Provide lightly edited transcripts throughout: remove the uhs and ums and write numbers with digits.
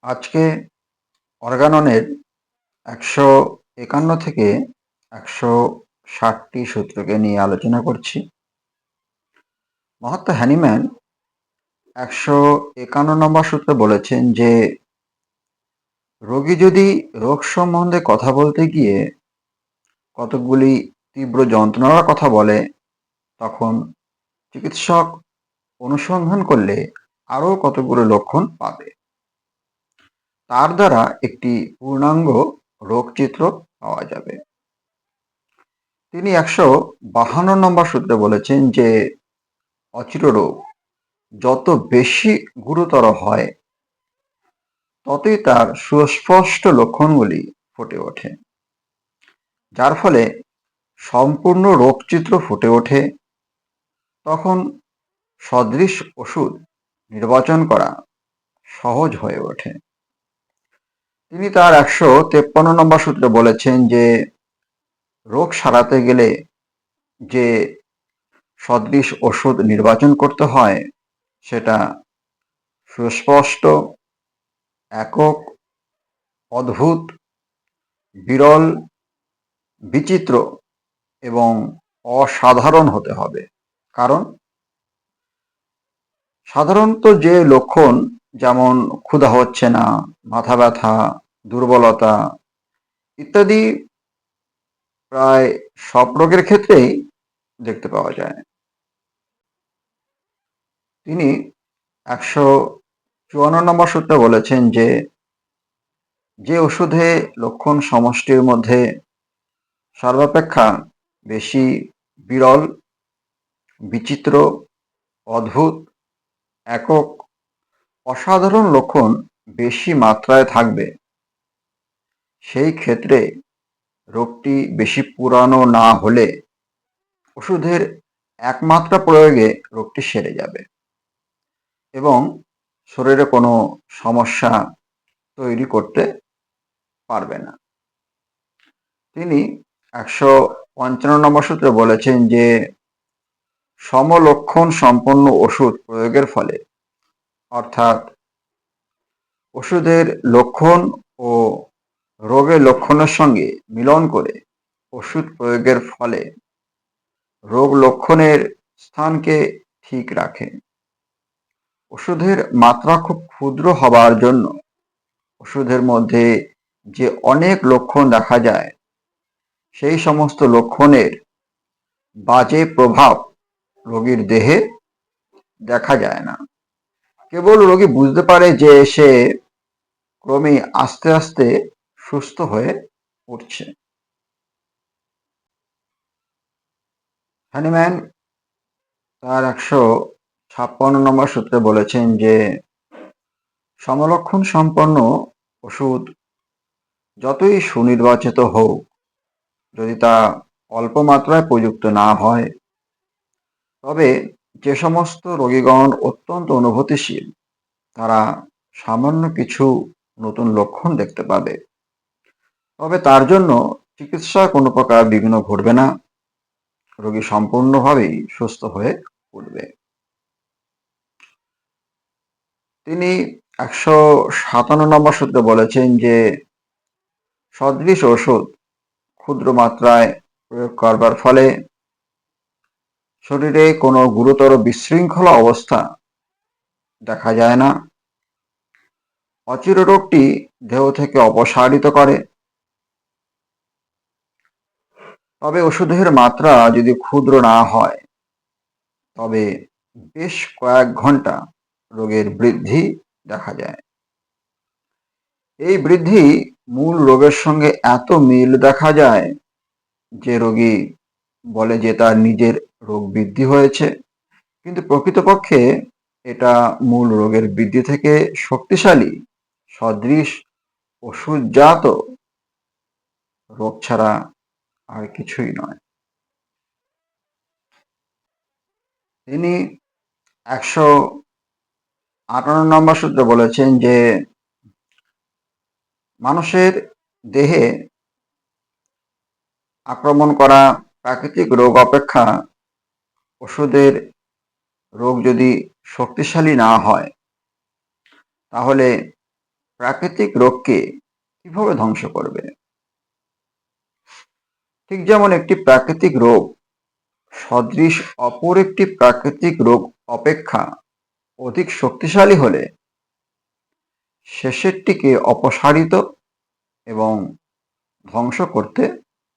আজকে অর্গাননের ১৫১ থেকে ১৬০টি সূত্রকে নিয়ে আলোচনা করছি। মহাত্মা হ্যানিম্যান ১৫১ নম্বর সূত্রে বলেছেন যে রোগী যদি রোগ সম্বন্ধে কথা বলতে গিয়ে কতকগুলি তীব্র যন্ত্রণার কথা বলে, তখন চিকিৎসক অনুসন্ধান করলে আরও কতগুলো লক্ষণ পাবে। তার দ্বারা একটি পূর্ণাঙ্গ রোগচিত্র পাওয়া যাবে। তিনি ১৫২ নম্বর সূত্রে বলেছেন যে অচির রোগ যত বেশি গুরুতর হয়, ততই তার সুস্পষ্ট লক্ষণগুলি ফুটে ওঠে, যার ফলে সম্পূর্ণ রোগচিত্র ফুটে ওঠে। তখন সদৃশ ওষুধ নির্বাচন করা সহজ হয়ে ওঠে। তিনি তার ১৫৩ নম্বর সূত্রে বলেছেন যে রোগ সারাতে গেলে যে সদৃশ ওষুধ নির্বাচন করতে হয়, সেটা সুস্পষ্ট, একক, অদ্ভুত, বিরল, বিচিত্র এবং অসাধারণ হতে হবে। কারণ সাধারণত যে লক্ষণ, যেমন ক্ষুধা হচ্ছে না, মাথা ব্যথা, দুর্বলতা ইত্যাদি, প্রায় সব রোগের ক্ষেত্রেই দেখতে পাওয়া যায়। তিনি ১৫৪ নম্বর সূত্রে বলেছেন যে যে ওষুধে লক্ষণ সমষ্টির মধ্যে সর্বাপেক্ষা বেশি বিরল, বিচিত্র, অদ্ভুত, একক, অসাধারণ লক্ষণ বেশি মাত্রায় থাকবে, সেই ক্ষেত্রে রোগটি বেশি পুরানো না হলে ওষুধের একমাত্রা প্রয়োগে রোগটি সেরে যাবে এবং শরীরে কোনো সমস্যা তৈরি করতে পারবে না। তিনি ১৫৫ নম্বর সূত্রে বলেছেন যে সমলক্ষণ সম্পন্ন ওষুধ প্রয়োগের ফলে, অর্থাৎ ওষুধের লক্ষণ ও রোগের লক্ষণের সঙ্গে মিলন করে ওষুধ প্রয়োগের ফলে রোগ লক্ষণের স্থানকে ঠিক রাখে। ওষুধের মাত্রা খুব ক্ষুদ্র হবার জন্য ওষুধের মধ্যে যে অনেক লক্ষণ দেখা যায়, সেই সমস্ত লক্ষণের বাজে প্রভাব রোগীর দেহে দেখা যায় না। কেবল রোগী বুঝতে পারে যে সে ক্রমে আস্তে আস্তে সুস্থ হয়ে উঠছে। হ্যানিম্যান তার ১৫৬ নম্বর সূত্রে বলেছেন যে সমলক্ষণ সম্পন্ন ওষুধ যতই সুনির্বাচিত হোক, যদি তা অল্প মাত্রায় প্রযুক্ত না হয়, তবে যে সমস্ত রোগীগণ অত্যন্ত অনুভূতিশীল, তারা সামান্য কিছু নতুন লক্ষণ দেখতে পাবে। তবে তার জন্য চিকিৎসা কোনো প্রকার বিঘ্ন ঘটবে না, রোগী সম্পূর্ণভাবেই সুস্থ হয়ে উঠবে। তিনি ১৫৭ নম্বর সূত্রে বলেছেন যে সদৃশ ওষুধ ক্ষুদ্র মাত্রায় প্রয়োগ করবার ফলে শরীরে কোনো গুরুতর বিশৃঙ্খলা অবস্থা দেখা যায় না। অচির রোগটি দেহ থেকে অপসারিত করে। তবে ওষুধের মাত্রা যদি ক্ষুদ্র না হয়, তবে বেশ কয়েক ঘন্টা রোগের বৃদ্ধি দেখা যায়। এই বৃদ্ধি মূল রোগের সঙ্গে এত মিল দেখা যায় যে রোগী বলে যে তার নিজের রোগ বৃদ্ধি হয়েছে, কিন্তু প্রকৃতপক্ষে এটা মূল রোগের বৃদ্ধি থেকে শক্তিশালী সদৃশ ওষুধজাত রোগ ছাড়া আর কিছুই নয়। তিনি ১৫৮ নম্বর সূত্রে বলেছেন যে মানুষের দেহে আক্রমণ করা প্রাকৃতিক রোগ অপেক্ষা ওষুধের রোগ যদি শক্তিশালী না হয়, তাহলে প্রাকৃতিক রোগকে কিভাবে ধ্বংস করবে। ঠিক যেমন একটি প্রাকৃতিক রোগ সদৃশ অপর একটি প্রাকৃতিক রোগ অপেক্ষা অধিক শক্তিশালী হলে শেষেরটিকে অপসারিত এবং ধ্বংস করতে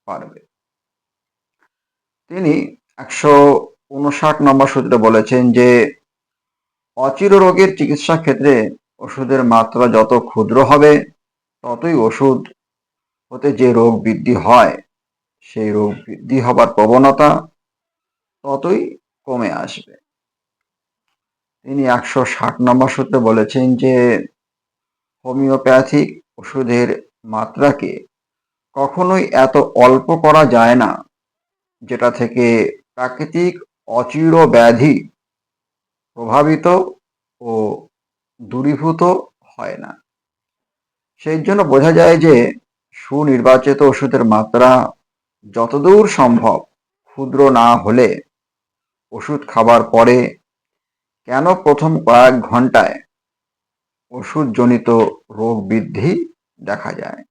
পারবে। তিনি 159 নম্বর সূত্রে বলেছেন যে অচির রোগের চিকিৎসা ক্ষেত্রে ওষুধের মাত্রা যত ক্ষুদ্র হবে ততই ওষুধ হতে যে রোগ বৃদ্ধি হয় সেই রোগ বৃদ্ধি হবার প্রবণতা ততই কমে আসবে। তিনি 160 নম্বর সূত্রে বলেছেন যে হোমিওপ্যাথিক ওষুধের মাত্রাকে কখনোই এত অল্প করা যায় না যেটা থেকে প্রাকৃতিক অচির ব্যাধি প্রভাবিত ও দূরীভূত হয় না। সেই জন্য বোঝা যায় যে সুনির্বাচিত ওষুধের মাত্রা যতদূর সম্ভব ক্ষুদ্র না হলে ওষুধ খাবার পরে কেন প্রথম কয়েক ঘন্টায় ওষুধজনিত রোগ বৃদ্ধি দেখা যায়।